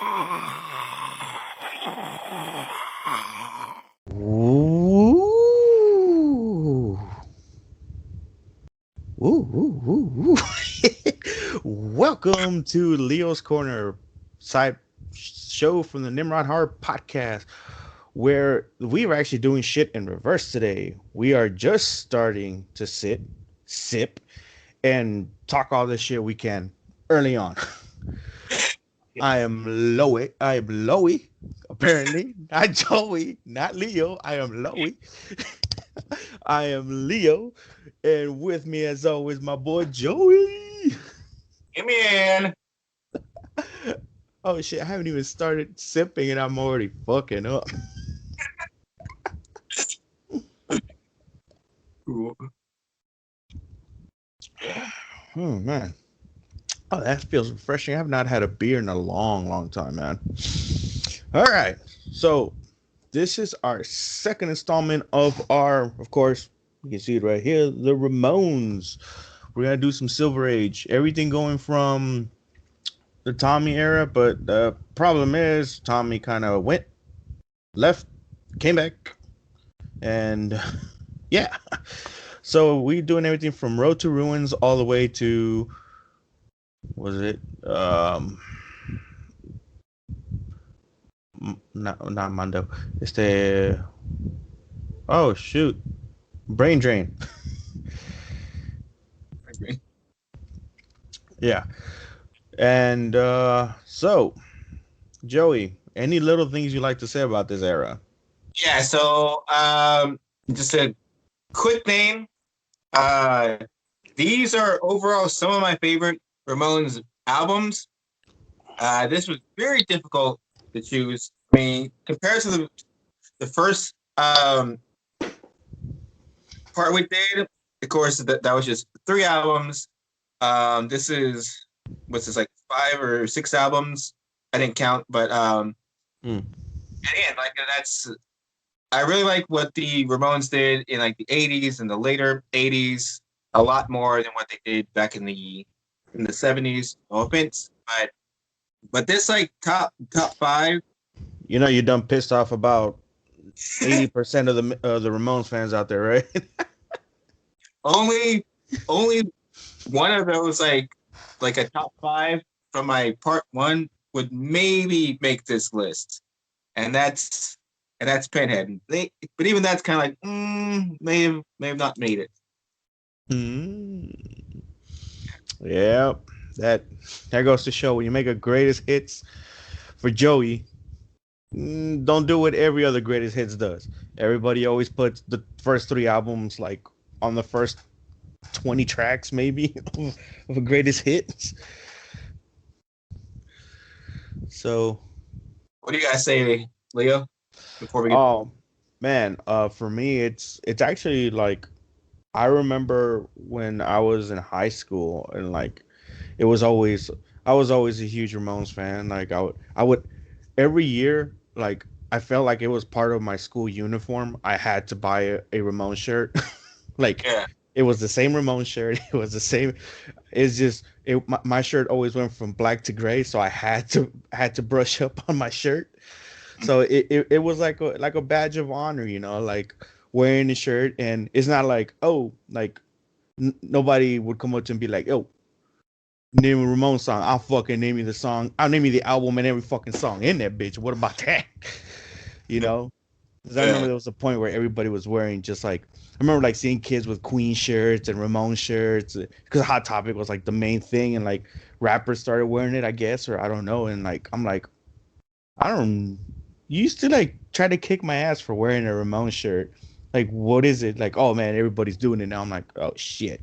Ooh. Ooh. Welcome to Leo's Corner, side show from the Nimrod Horror Podcast, where we are actually doing shit in reverse today. We are just starting to sip, and talk all this shit we can early on. I am Loey. I am Loey. Apparently, not Joey, not Leo. I am Loey. I am Leo, and with me, as always, my boy Joey. Get me in. Oh shit! I haven't even started sipping, and I'm already fucking up. Cool. Oh man. Oh, that feels refreshing. I have not had a beer in a long, long time, man. All right. So, this is our second installment of course, you can see it right here, the Ramones. We're going to do some Silver Age. Everything going from the Tommy era, but the problem is Tommy kind of left, came back, and yeah. So, we doing everything from Road to Ruins all the way to was it not Mondo. It's the oh shoot, Brain Drain. Yeah, and so Joey, any little things you like to say about this era? Yeah, so just a quick name. Uh these are overall some of my favorite Ramones albums. This was very difficult to choose. I mean, compared to the first part we did, of course that was just 3 albums. This is what's this, like 5 or 6 albums? I didn't count, but Mm. again, like that's I really like what the Ramones did in like the 80s and the later 80s a lot more than what they did back in the 70s. No offense, but this like top 5. You know, you done pissed off about 80% of the Ramones fans out there, right? only one of those like a top 5 from my part 1 would maybe make this list, and that's Pinhead. But even that's kind of like may have not made it. Mm. Yeah, that goes to show when you make a greatest hits for Joey, don't do what every other greatest hits does. Everybody always puts the first 3 albums like on the first 20 tracks, maybe of a greatest hits. So, What do you guys say, Leo? Before we get oh man, for me, it's actually like I remember when I was in high school and like it was always I was always a huge Ramones fan. Like I would every year like I felt like it was part of my school uniform. I had to buy a Ramones shirt. Like yeah, it was the same Ramones shirt. It was the same. It's just my shirt always went from black to gray, so I had to brush up on my shirt. So it was like a badge of honor, like wearing the shirt. And it's not like, oh, like nobody would come up to and be like, oh, name a Ramon song. I'll fucking name you the song. I'll name you the album and every fucking song in that bitch. What about that? you know? Because I remember yeah. there was a point where everybody was wearing just like I remember like seeing kids with Queen shirts and Ramon shirts because Hot Topic was like the main thing, and like rappers started wearing it, I guess, or I don't know. And like I'm like, I don't. You used to like try to kick my ass for wearing a Ramon shirt. Like, what is it? Like, oh man, everybody's doing it now. I'm like, oh shit.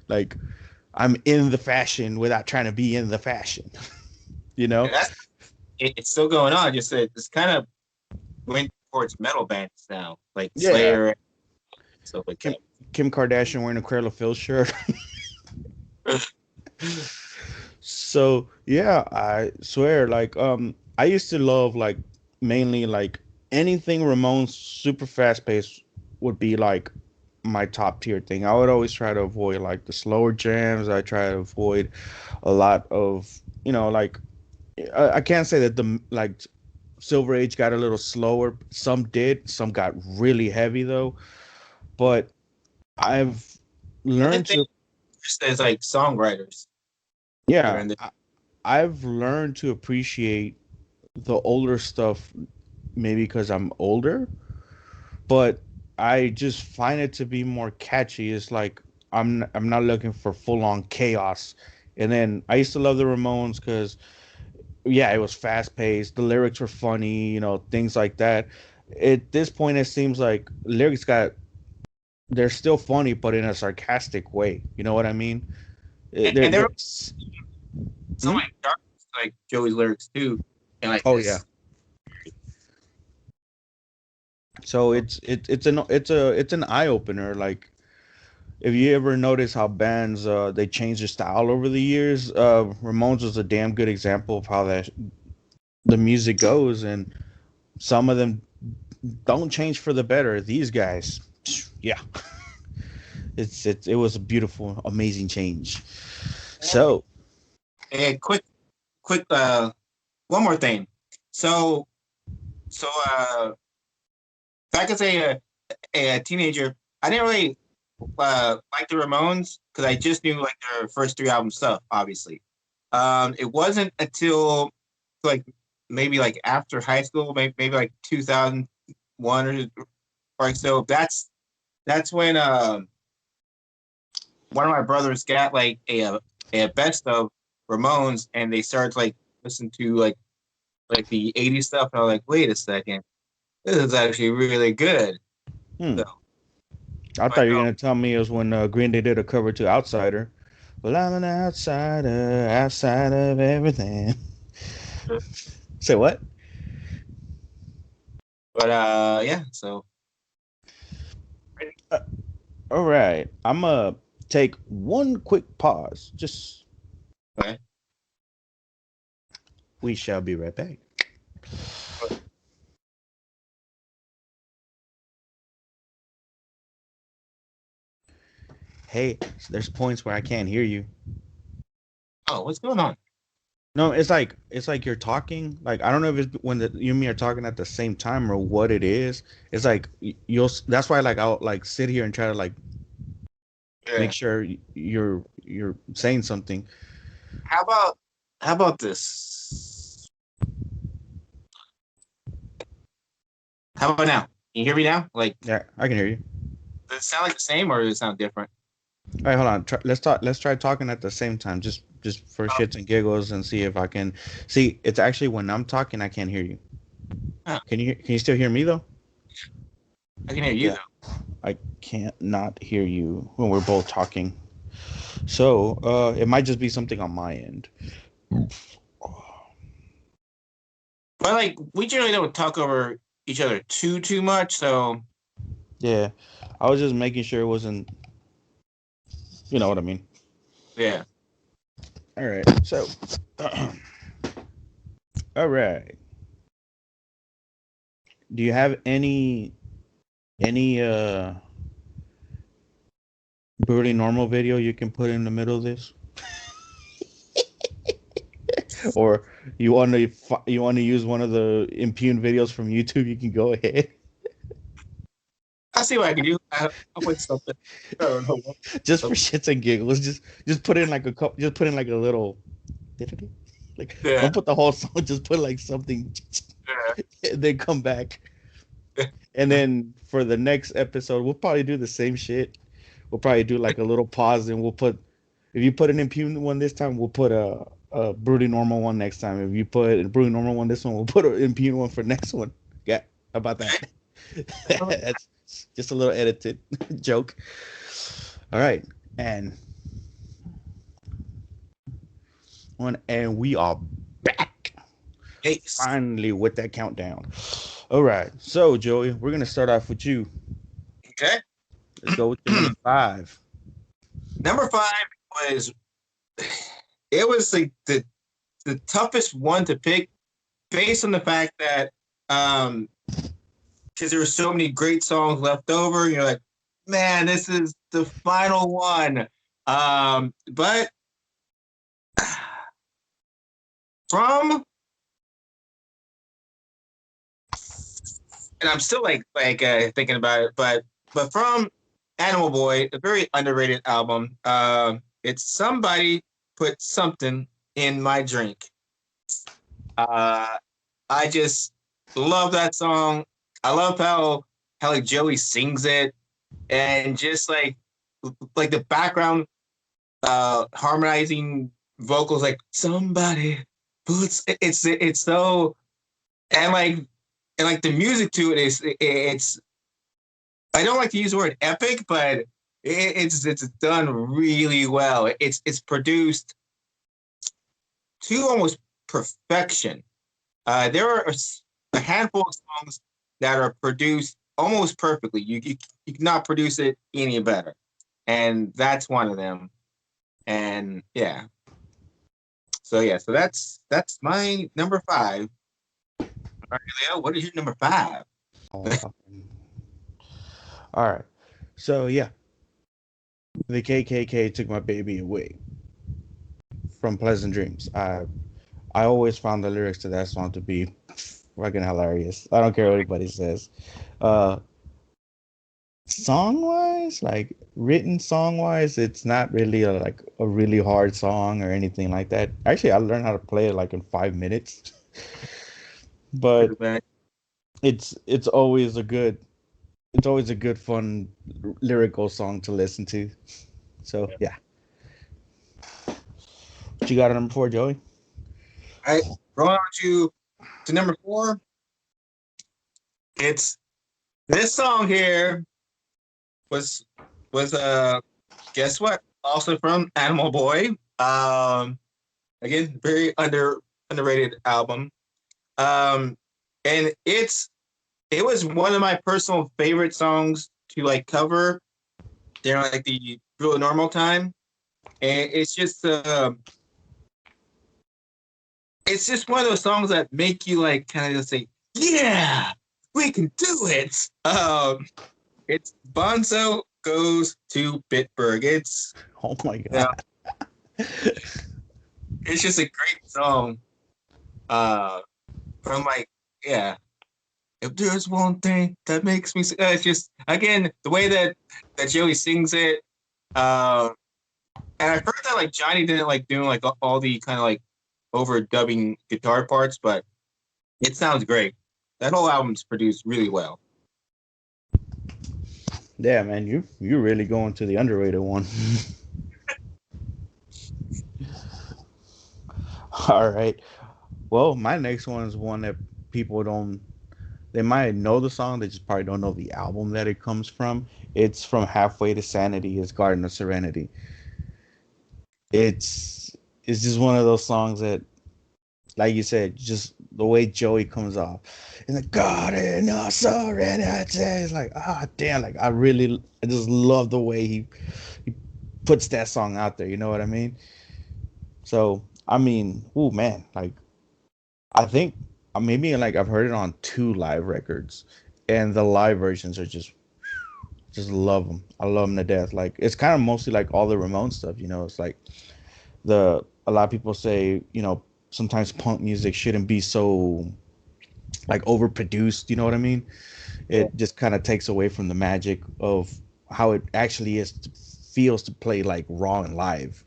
Like, I'm in the fashion without trying to be in the fashion. you And know? it's still going on. Just that it's kind of went towards metal bands now, like Yeah. Slayer and stuff like Kim that. Kim Kardashian wearing a Cradle of Filth shirt. So yeah, I swear, like I used to love like mainly like anything Ramones super fast paced would be like my top tier thing. I would always try to avoid like the slower jams. I try to avoid a lot of like I can't say that the like Silver Age got a little slower. Some did. Some got really heavy though. But I've I think learned they to just as like songwriters yeah, during the. I've learned to appreciate the older stuff maybe because I'm older, but I just find it to be more catchy. It's like I'm not looking for full on chaos. And then I used to love the Ramones because yeah, it was fast paced. The lyrics were funny, things like that. At this point, it seems like lyrics got they're still funny, but in a sarcastic way. You know what I mean? And there were so Hmm? many dark like Joey's lyrics too, and like Oh yeah. this. So it's an eye opener. Like if you ever notice how bands they change their style over the years, Ramones was a damn good example of how that the music goes, and some of them don't change for the better. These guys, yeah, it was a beautiful, amazing change. So, And quick, one more thing. So so back as a teenager, I didn't really like the Ramones because I just knew like their first three album stuff, obviously. It wasn't until like maybe like after high school, maybe like 2001 or so. That's when one of my brothers got like a best of Ramones, and they started like listen to like the '80s stuff. And I was like, wait a second, this is actually really good. hmm, So, I thought but you were no, gonna tell me it was when Green Day did a cover to Outsider. Well, I'm an outsider, outside of everything. Say what? but yeah. So Uh, all right, I'm gonna take one quick pause. Just okay. we shall be right back. Hey, there's points where I can't hear you. Oh, what's going on? No, it's like you're talking. Like I don't know if it's when you and me are talking at the same time or what it is. It's like you'll. That's why like I'll like sit here and try to like make Yeah. sure you're saying something. How about how about this? How about now? Can you hear me now? Like, Yeah, I can hear you. does it sound like the same or does it sound different? All right, hold on. Let's talk. Let's try talking at the same time, just for Oh, shits and giggles, and see if I can see. It's actually when I'm talking, I can't hear you. huh. Can you still hear me though? I can hear you Yeah, though. I can't not hear you when we're both talking. So it might just be something on my end. But like, we generally don't talk over each other too much. So Yeah, I was just making sure it wasn't. You know what I mean. yeah. All right. So, all right. Do you have any brutally normal video you can put in the middle of this, or you want to use one of the impugned videos from YouTube? You can go ahead. I'll see what I can do. I'll put something. I don't know what. Just for shits and giggles. Just put in like a couple. Just put in like a little. Like Yeah. don't put the whole song. Just put like something. And then come back. Yeah. And then for the next episode, we'll probably do the same shit. We'll probably do like a little pause, and we'll put if you put an impugned one this time, we'll put a broody normal one next time. If you put a broody normal one this one, we'll put an impugned one for next one. Yeah, how about that? That's just a little edited joke. All right, and we are back Hey. finally with that countdown. All right, so Joey, we're gonna start off with you. Okay. Let's go with your number five. Number five was it was like the toughest one to pick based on the fact that because there were so many great songs left over. You're like, man, this is the final one. But from, and I'm still thinking about it, but from Animal Boy, a very underrated album. It's Somebody Put Something in My Drink. Uh, I just love that song. I love how like Joey sings it, and just like the background harmonizing vocals, like somebody puts it's so, and like the music to it is it's, I don't like to use the word epic, but it's done really well. It's produced to almost perfection. There are a handful of songs that are produced almost perfectly. You cannot produce it any better, and that's one of them. And yeah, so that's my number five. All right, Leo, what is your number five? Oh, all right. So yeah, the KKK took my baby away from Pleasant Dreams. I always found the lyrics to that song to be fucking hilarious. I don't care what anybody says. Uh, Song wise, like written song wise, it's not really like a really hard song or anything like that. Actually, I learned how to play it like in 5 minutes. But it's always a good, it's always a good fun lyrical song to listen to. So yeah, what you got at number four, Joey? All right, going on to number four. It's this song here was was guess what? Also from Animal Boy. Again, very underrated album. Um, and it was one of my personal favorite songs to like cover during like the real normal time. And it's just one of those songs that make you like kind of just say, yeah, we can do it. It's Bonzo Goes to Bitburg. Oh my You know, god. it's just a great song. Uh, from like, yeah, if there's one thing that makes me, it's just again the way that Joey sings it. Uh, and I've heard that like Johnny didn't like doing like all the kind of like overdubbing guitar parts, but it sounds great. That whole album's produced really well. Yeah, man, you really going to the underrated one. All right. Well, my next one is one that people don't. They might know the song, they just probably don't know the album that it comes from. It's from Halfway to Sanity. It's Garden of Serenity. It's it's just one of those songs that, like you said, just the way Joey comes off in the Garden of Serenity. It's like, ah, damn, like I just love the way he puts that song out there. You know what I mean? So I mean, oh man, like I think maybe like I've heard it on two live records, and the live versions are just love them. I love them to death. Like it's kind of mostly like all the Ramon stuff. You know, it's like the a lot of people say, you know, sometimes punk music shouldn't be so like overproduced. You know what I mean? Yeah. It just kind of takes away from the magic of how it actually feels to play like raw and live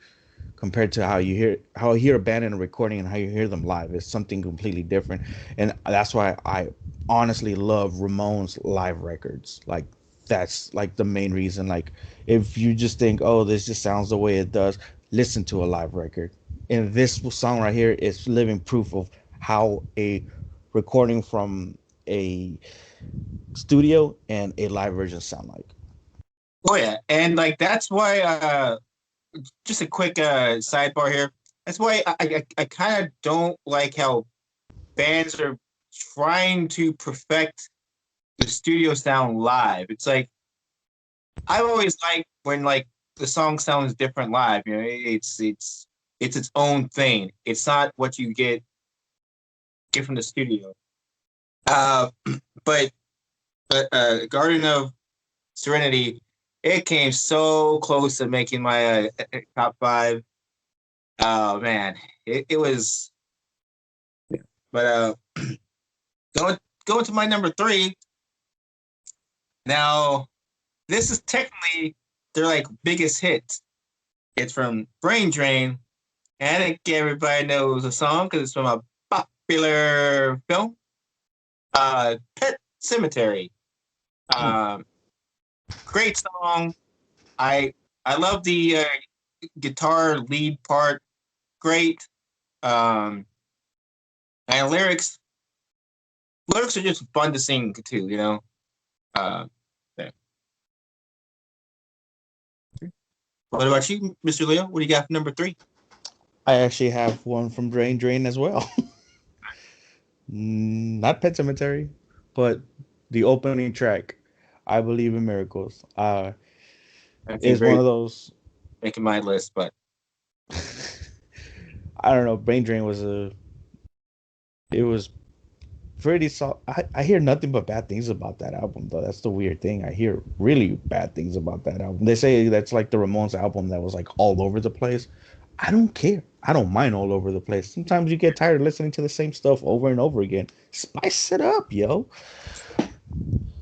compared to how you hear a band in a recording and how you hear them live. It's something completely different, and that's why I honestly love Ramones live records. Like that's like the main reason. Like if you just think, oh, this just sounds the way it does, listen to a live record. And this song right here is living proof of how a recording from a studio and a live version sound like. Oh yeah, and like that's why. Just a quick sidebar here. That's why I kind of don't like how bands are trying to perfect the studio sound live. It's like I've always liked when like the song sounds different live. You know, it's its own thing. It's not what you get from the studio. Uh, but Garden of Serenity, it came so close to making my top five. Oh man, it was. But going to my number 3. Now, this is technically their like biggest hit. It's from Brain Drain, and I think everybody knows the song because it's from a popular film, Pet Cemetery. Um, Great song. I I love the guitar lead part. Great. Um, and lyrics are just fun to sing too. Yeah. What about you, Mr. Leo? What do you got for number 3? I actually have one from Drain as well. Not Pet Cemetery, but the opening track, "I Believe in Miracles." I think Is one very of those. making my list, but I don't know. Brain Drain was It was pretty. I hear nothing but bad things about that album, though. That's the weird thing. I hear really bad things about that album. They say that's like the Ramones album that was like all over the place. I don't care. I don't mind all over the place. Sometimes you get tired of listening to the same stuff over and over again. Spice it up, yo.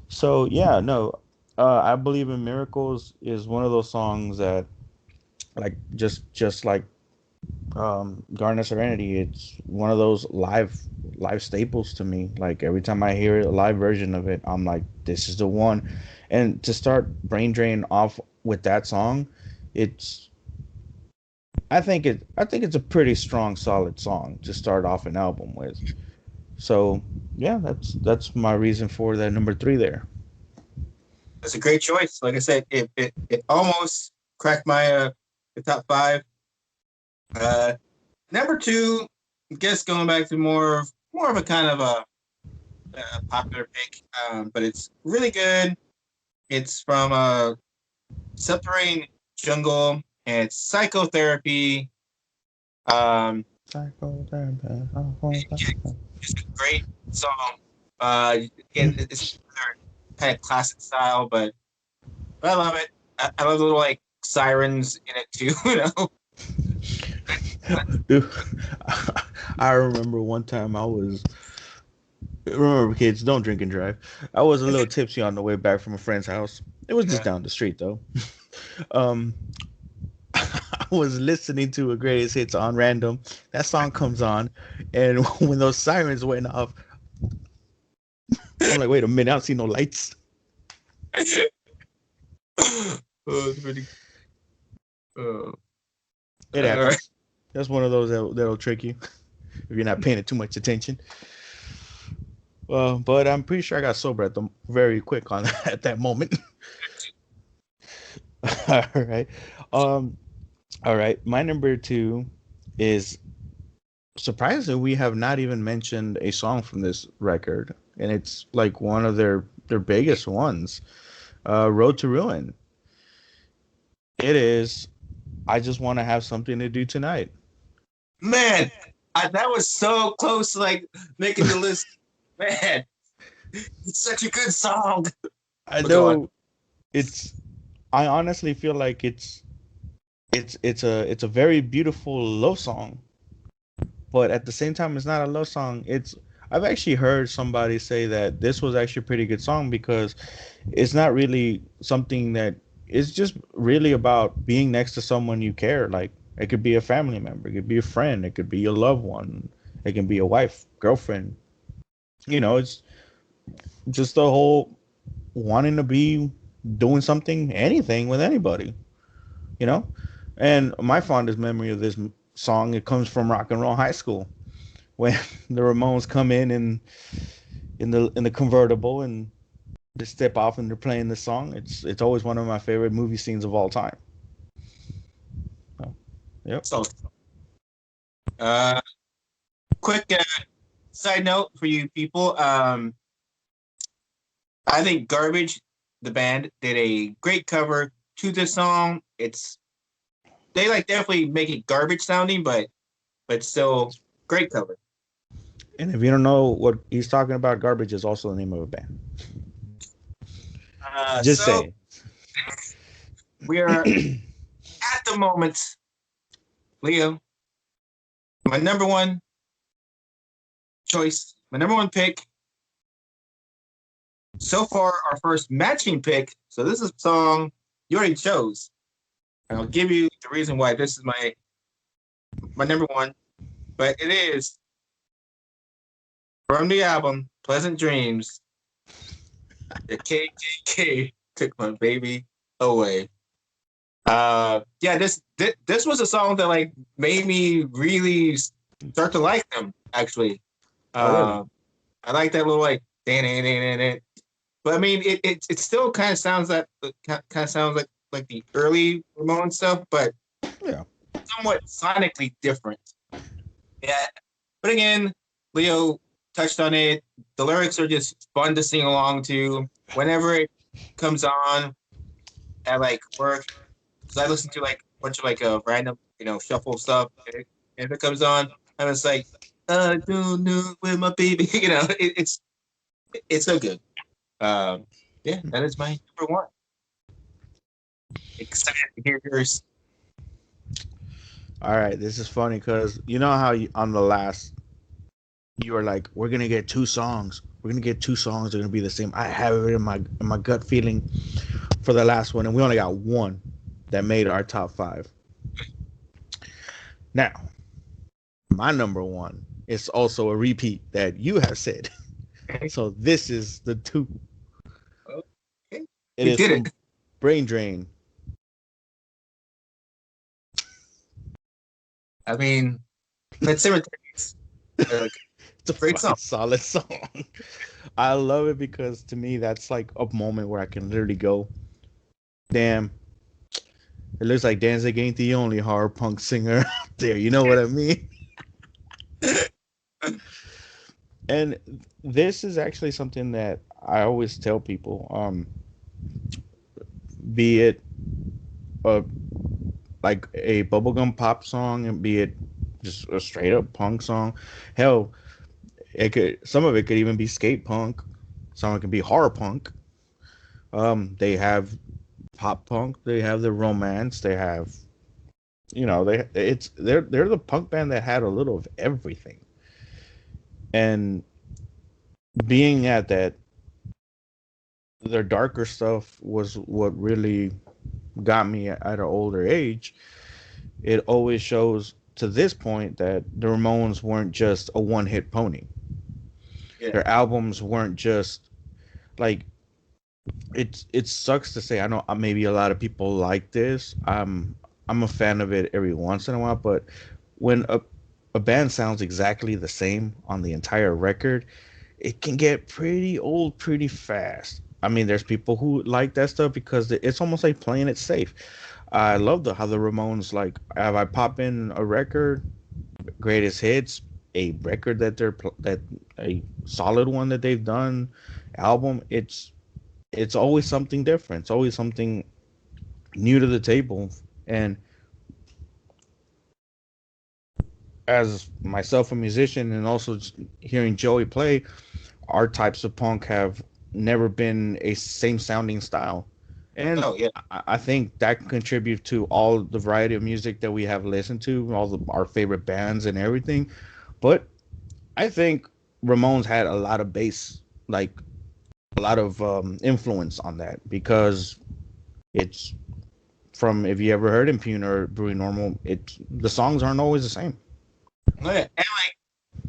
So yeah, no, I believe in miracles is one of those songs that, like, just like Garden of Serenity, it's one of those live staples to me. Like every time I hear a live version of it, I'm like, this is the one. And to start Brain Drain off with that song, it's I think it's a pretty strong, solid song to start off an album with. So yeah, that's my reason for that number 3 there. it's a great choice. Like I said, it almost cracked my the top 5. Uh, Number 2, I guess going back to more of a kind of a popular pick, but it's really good. It's from Subterrane Jungle, and it's Psychotherapy. Um, it's a great song. Again, it's kind of classic style, but I love it. I love the little like sirens in it too. Dude, I remember one time remember, kids, don't drink and drive. I was a little tipsy on the way back from a friend's house. It was just Yeah. down the street though. um I was listening to a greatest hits on random. That song comes on, and when those sirens went off, I'm like, wait a minute, I don't see no lights. Oh, it's pretty. Uh, It all right. happens. That's one of those that'll trick you if you're not paying it too much attention. But I'm pretty sure I got sober very quick on that, at that moment. All right. Um. All right. My number 2 is, surprisingly, we have not even mentioned a song from this record, and it's like one of their biggest ones. Road to Ruin. It is. I just want to have something to do tonight. Man, that was so close to like making the list. Man, it's such a good song. I But go on. know it's. I honestly feel like it's a very beautiful love song, but at the same time, it's not a love song. I've actually heard somebody say that this was actually a pretty good song because it's not really something that, it's just really about being next to someone you care. Like, it could be a family member, it could be a friend, it could be your loved one, it can be a wife, girlfriend. It's just the whole wanting to be doing something, anything with anybody. You know, and my fondest memory of this song, it comes from rock and roll high school when the Ramones come in the convertible and they step off and they're playing the song. It's always one of my favorite movie scenes of all time. So, yep. So, uh, quick side note for you people. I think Garbage, the band, did a great cover to this song. They like definitely make it garbage sounding, but still great cover. And if you don't know what he's talking about, Garbage is also the name of a band. Just So saying. we are at the moment, Leo. My number 1 choice, my number one pick. So far, our first matching pick. So this is a song you already chose. And I'll give you the reason why this is my number one. But it is from the album Pleasant Dreams. The KKK took my baby away. Yeah, this was a song that like made me really start to like them. Actually, Oh, really? I like that little like dan. But I mean, it still kind of sounds like the early Ramones stuff, but Yeah. somewhat sonically different. Yeah, but again, Leo touched on it. The lyrics are just fun to sing along to. Whenever it comes on at like work, because I listen to like a bunch of like random, shuffle stuff. And if it comes on, I'm just like, I don't know where my baby. It's so good. Yeah, that is my number one. Excited to hear yours. All right. This is funny because you know how on the last you were like, we're gonna get two songs. We're gonna get two songs. They're gonna be the same. I have it in my gut feeling for the last one, and we only got one that made our top five. Now, my number one is also a repeat that you have said. So this is the two. Okay. It We is did from it. Brain Drain. I mean, Pet Cemeteries. Like, It's a great song. fucking solid song. I love it because to me that's like a moment where I can literally go, damn, it looks like Danzig ain't the only horror punk singer out there. You know what I mean? And this is actually something that I always tell people. Be it a like a bubblegum pop song, and be it just a straight up punk song. Hell, some of it could even be skate punk. Some of it can be horror punk. They have pop punk. They have the romance. They have, they're the punk band that had a little of everything. And being at that, their darker stuff was what really got me at an older age. It always shows to this point that the Ramones weren't just a one hit pony. Yeah. Their albums weren't just like it sucks to say. I know maybe a lot of people like this. I'm a fan of it every once in a while, but when a band sounds exactly the same on the entire record, it can get pretty old pretty fast. I mean, there's people who like that stuff because it's almost like playing it safe. I love how the Ramones like if I pop in a record, greatest hits, a record that a solid one that they've done, album. It's always something different. It's always something new to the table. And as myself a musician and also hearing Joey play, our types of punk have never been a same sounding style. And Oh yeah. I think that can contribute to all the variety of music that we have listened to, our favorite bands and everything. But I think Ramones had a lot of bass, like a lot of influence on that because it's from if you ever heard Impune or Brewing Normal, the songs aren't always the same. Oh, yeah. And like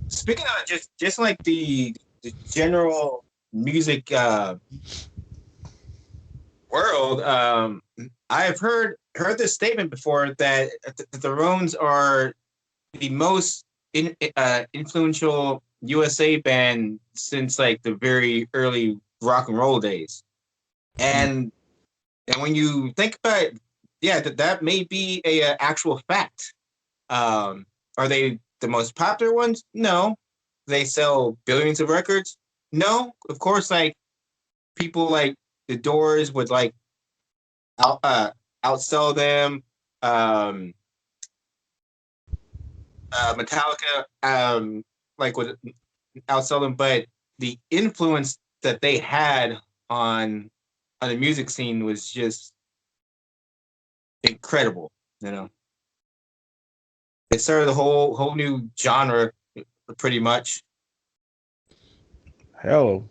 speaking of just like the general music world, I've heard this statement before that the Ramones are the most influential USA band since like the very early rock and roll days. Mm. And when you think about it, yeah, that may be a actual fact. Are they the most popular ones? No. They sell billions of records? No. Of course, like people like the Doors would like out outsell them. Um, Metallica like would outsell them, but the influence that they had on on the music scene was just incredible. You know, it started a whole new genre, pretty much. hell,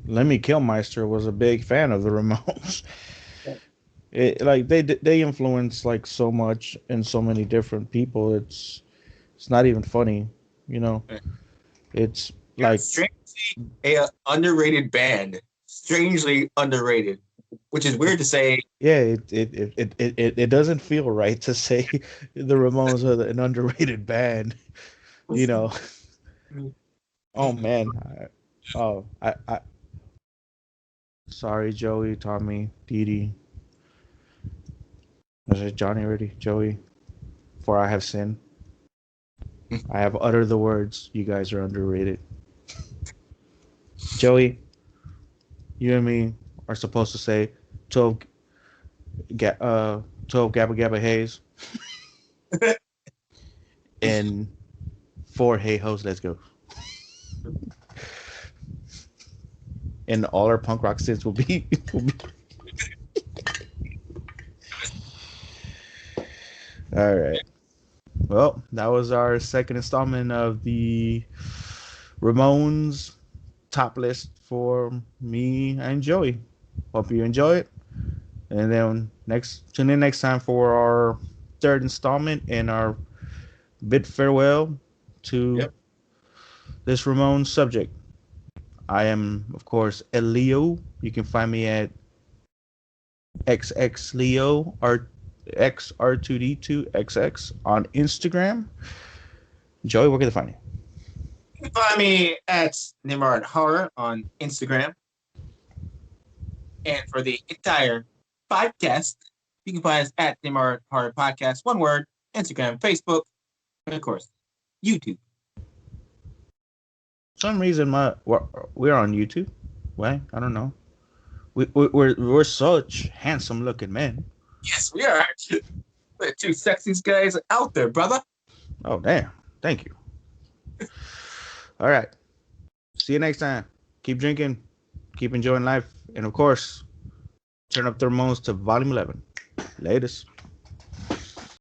Lemmy Kilmister was a big fan of the Ramones. Like they influence like so much and so many different people. It's not even funny, you know. It's Yeah, like strangely a underrated band. Strangely underrated, which is weird to say. yeah, it doesn't feel right to say the Ramones are an underrated band, you know. Oh man, I sorry, Joey, Tommy, Dee Dee. Was it Johnny already? Joey, for I have sinned. I have uttered the words. You guys are underrated. Joey, you and me are supposed to say 12 ga- uh 12 Gabba Gabba Haze and 4 Hey Hoes Let's Go. And all our punk rock sins will be, will be all right. Well, that was our second installment of the Ramones top list for me and Joey. Hope you enjoy it. And then tune in next time for our third installment and our bid farewell to Yep. this Ramones subject. I am, of course, Leo. You can find me at XXLeo or XR2D2XX on Instagram. Joey, where can they find you? You can find me at Nimrod Horror on Instagram. And for the entire podcast, you can find us at Nimrod Horror Podcast. One word, Instagram, Facebook, and of course, YouTube. For some reason, we're on YouTube. Why? I don't know. We're such handsome looking men. Yes, we are. The two sexiest guys out there, brother. Oh damn! Thank you. All right. See you next time. Keep drinking. Keep enjoying life, and of course, turn up the Ramones to volume 11. Latest.